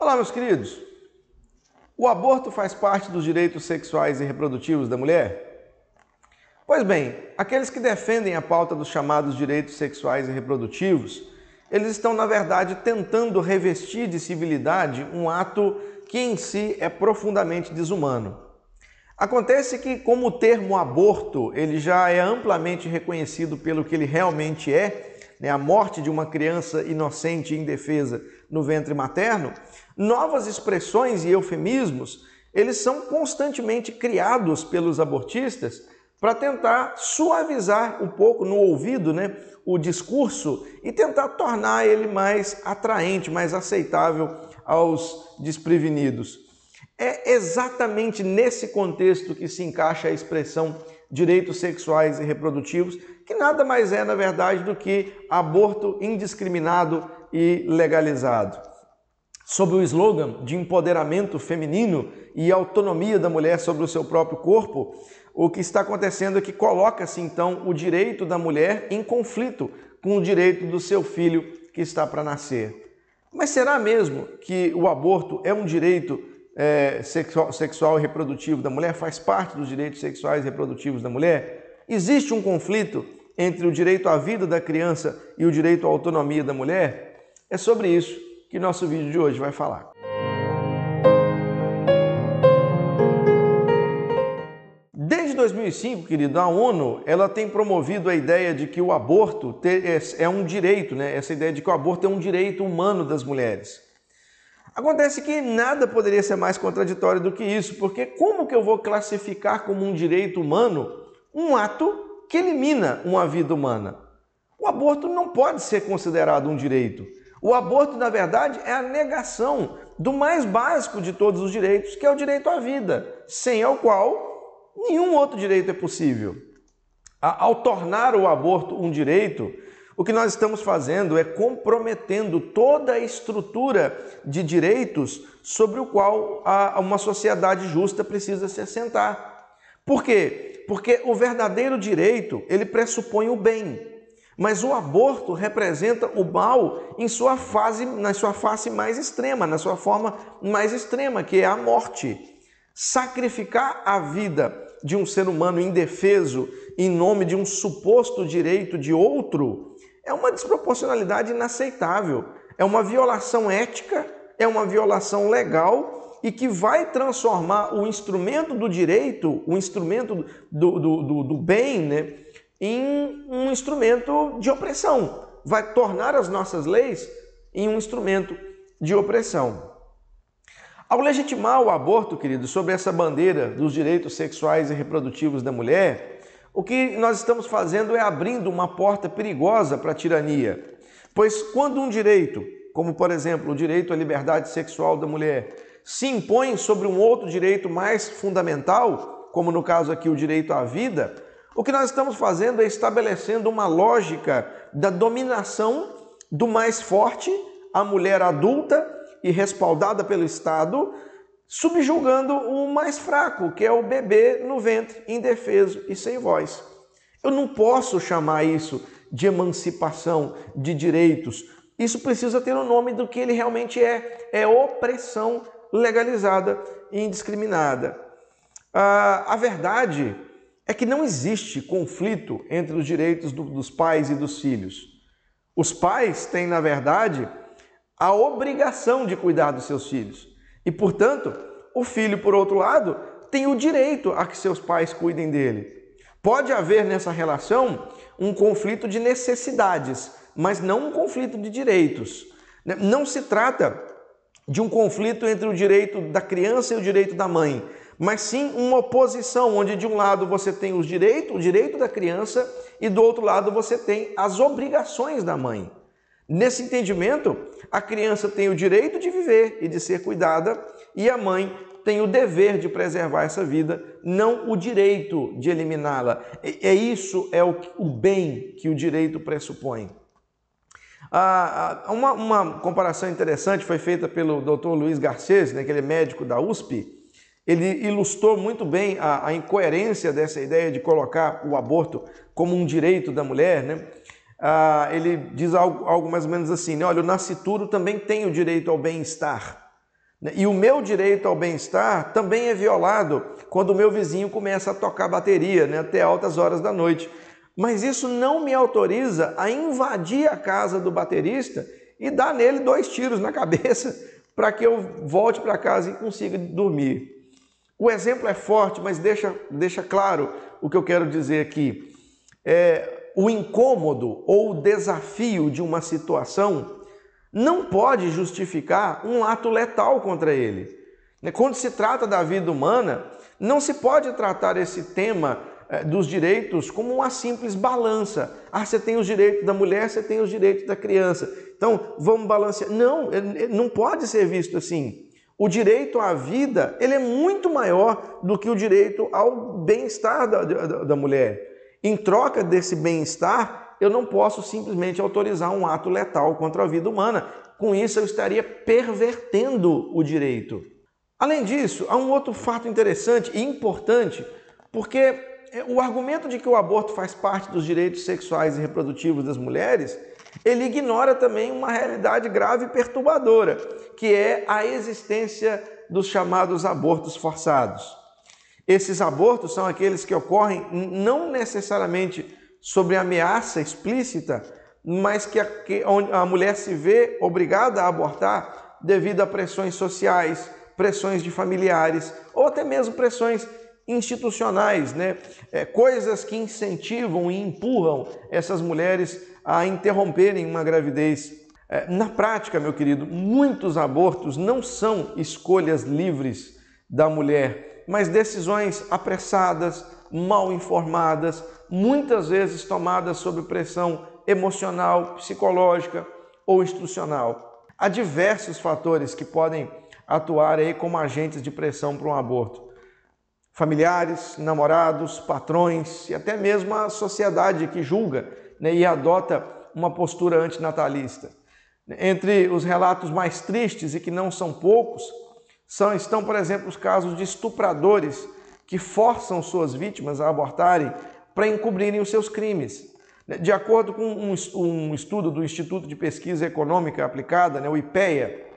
Olá, meus queridos. O aborto faz parte dos direitos sexuais e reprodutivos da mulher? Pois bem, aqueles que defendem a pauta dos chamados direitos sexuais e reprodutivos, eles estão, na verdade, tentando revestir de civilidade um ato que em si é profundamente desumano. Acontece que, como o termo aborto ele já é amplamente reconhecido pelo que ele realmente é, a morte de uma criança inocente e indefesa no ventre materno, novas expressões e eufemismos, eles são constantemente criados pelos abortistas para tentar suavizar um pouco no ouvido, o discurso e tentar tornar ele mais atraente, mais aceitável aos desprevenidos. É exatamente nesse contexto que se encaixa a expressão direitos sexuais e reprodutivos, que nada mais é, na verdade, do que aborto indiscriminado e legalizado. Sob o slogan de empoderamento feminino e autonomia da mulher sobre o seu próprio corpo, o que está acontecendo é que coloca-se, então, o direito da mulher em conflito com o direito do seu filho que está para nascer. Mas será mesmo que o aborto é um direito sexual e reprodutivo da mulher? Faz parte dos direitos sexuais e reprodutivos da mulher? Existe um conflito entre o direito à vida da criança e o direito à autonomia da mulher? É sobre isso que nosso vídeo de hoje vai falar. Desde 2005, querido, a ONU ela tem promovido a ideia de que o aborto é um direito, essa ideia de que o aborto é um direito humano das mulheres. Acontece que nada poderia ser mais contraditório do que isso, porque como que eu vou classificar como um direito humano um ato que elimina uma vida humana? O aborto não pode ser considerado um direito. O aborto, na verdade, é a negação do mais básico de todos os direitos, que é o direito à vida, sem o qual nenhum outro direito é possível. Ao tornar o aborto um direito, o que nós estamos fazendo é comprometendo toda a estrutura de direitos sobre o qual uma sociedade justa precisa se assentar. Por quê? Porque o verdadeiro direito, ele pressupõe o bem, mas o aborto representa o mal na sua face mais extrema, na sua forma mais extrema, que é a morte. Sacrificar a vida de um ser humano indefeso em nome de um suposto direito de outro é uma desproporcionalidade inaceitável, é uma violação ética, é uma violação legal e que vai transformar o instrumento do direito, o instrumento do bem, em um instrumento de opressão. Vai tornar as nossas leis em um instrumento de opressão. Ao legitimar o aborto, querido, sob essa bandeira dos direitos sexuais e reprodutivos da mulher, o que nós estamos fazendo é abrindo uma porta perigosa para a tirania. Pois quando um direito, como por exemplo o direito à liberdade sexual da mulher, se impõe sobre um outro direito mais fundamental, como no caso aqui o direito à vida, o que nós estamos fazendo é estabelecendo uma lógica da dominação do mais forte, a mulher adulta e respaldada pelo Estado, subjugando o mais fraco, que é o bebê no ventre, indefeso e sem voz. Eu não posso chamar isso de emancipação de direitos. Isso precisa ter o nome do que ele realmente é opressão legalizada e indiscriminada. A verdade é que não existe conflito entre os direitos dos pais e dos filhos. Os pais têm, na verdade, a obrigação de cuidar dos seus filhos. E, portanto, o filho, por outro lado, tem o direito a que seus pais cuidem dele. Pode haver nessa relação um conflito de necessidades, mas não um conflito de direitos. Não se trata de um conflito entre o direito da criança e o direito da mãe, mas sim uma oposição, onde de um lado você tem o direito da criança e do outro lado você tem as obrigações da mãe. Nesse entendimento, a criança tem o direito de viver e de ser cuidada e a mãe tem o dever de preservar essa vida, não o direito de eliminá-la. Isso é o bem que o direito pressupõe. Uma comparação interessante foi feita pelo Dr. Luiz Garcês, que ele é médico da USP. Ele ilustrou muito bem a incoerência dessa ideia de colocar o aborto como um direito da mulher, ele diz algo mais ou menos assim, olha, o nascituro também tem o direito ao bem-estar. E o meu direito ao bem-estar também é violado quando o meu vizinho começa a tocar bateria, né, até altas horas da noite. Mas isso não me autoriza a invadir a casa do baterista e dar nele 2 tiros na cabeça para que eu volte para casa e consiga dormir. O exemplo é forte, mas deixa claro o que eu quero dizer aqui. O incômodo ou o desafio de uma situação não pode justificar um ato letal contra ele. Quando se trata da vida humana, não se pode tratar esse tema dos direitos como uma simples balança. Você tem os direitos da mulher, você tem os direitos da criança. Então, vamos balancear. Não pode ser visto assim. O direito à vida, ele é muito maior do que o direito ao bem-estar da mulher. Em troca desse bem-estar, eu não posso simplesmente autorizar um ato letal contra a vida humana. Com isso, eu estaria pervertendo o direito. Além disso, há um outro fato interessante e importante, porque o argumento de que o aborto faz parte dos direitos sexuais e reprodutivos das mulheres, ele ignora também uma realidade grave e perturbadora, que é a existência dos chamados abortos forçados. Esses abortos são aqueles que ocorrem não necessariamente sobre ameaça explícita, mas onde a mulher se vê obrigada a abortar devido a pressões sociais, pressões de familiares ou até mesmo pressões institucionais, né? Coisas que incentivam e empurram essas mulheres a interromperem uma gravidez. Na prática, meu querido, muitos abortos não são escolhas livres da mulher, mas decisões apressadas, mal informadas, muitas vezes tomadas sob pressão emocional, psicológica ou institucional. Há diversos fatores que podem atuar aí como agentes de pressão para um aborto. Familiares, namorados, patrões e até mesmo a sociedade que julga, né, e adota uma postura antinatalista. Entre os relatos mais tristes e que não são poucos, estão, por exemplo, os casos de estupradores que forçam suas vítimas a abortarem para encobrirem os seus crimes. De acordo com um estudo do Instituto de Pesquisa Econômica Aplicada, né, o IPEA,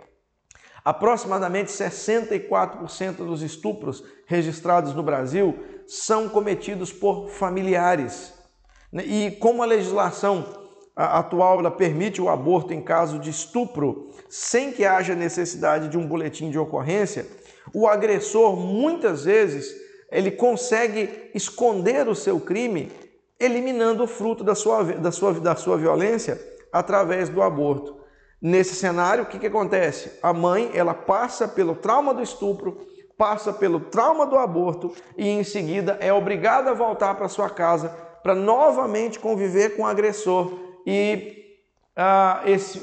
aproximadamente 64% dos estupros registrados no Brasil são cometidos por familiares. E como a legislação atual ela permite o aborto em caso de estupro sem que haja necessidade de um boletim de ocorrência, o agressor muitas vezes ele consegue esconder o seu crime eliminando o fruto da sua violência através do aborto. Nesse cenário, o que acontece? A mãe ela passa pelo trauma do estupro, passa pelo trauma do aborto e em seguida é obrigada a voltar para sua casa para novamente conviver com o agressor e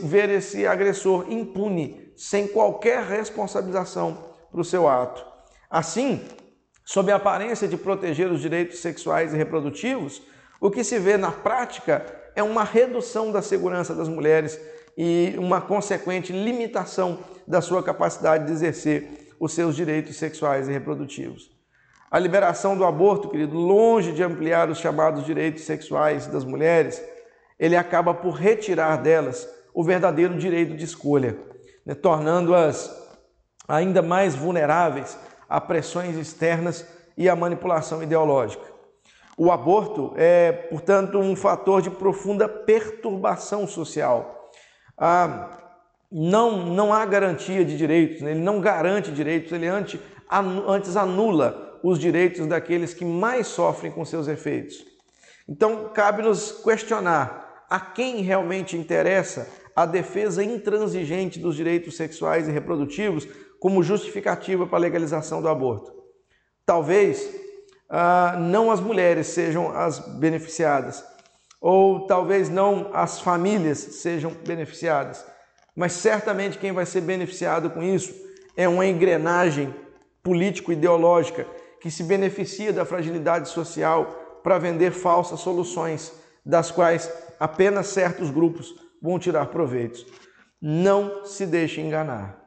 ver esse agressor impune, sem qualquer responsabilização para o seu ato. Assim, sob a aparência de proteger os direitos sexuais e reprodutivos, o que se vê na prática é uma redução da segurança das mulheres e uma consequente limitação da sua capacidade de exercer os seus direitos sexuais e reprodutivos. A liberação do aborto, querido, longe de ampliar os chamados direitos sexuais das mulheres, ele acaba por retirar delas o verdadeiro direito de escolha, né, tornando-as ainda mais vulneráveis a pressões externas e à manipulação ideológica. O aborto é, portanto, um fator de profunda perturbação social. Não há garantia de direitos, né? Ele não garante direitos, ele antes anula os direitos daqueles que mais sofrem com seus efeitos. Então, cabe-nos questionar a quem realmente interessa a defesa intransigente dos direitos sexuais e reprodutivos como justificativa para a legalização do aborto. Talvez não as mulheres sejam as beneficiadas, ou talvez não as famílias sejam beneficiadas, mas certamente quem vai ser beneficiado com isso é uma engrenagem político-ideológica que se beneficia da fragilidade social para vender falsas soluções, das quais apenas certos grupos vão tirar proveitos. Não se deixe enganar.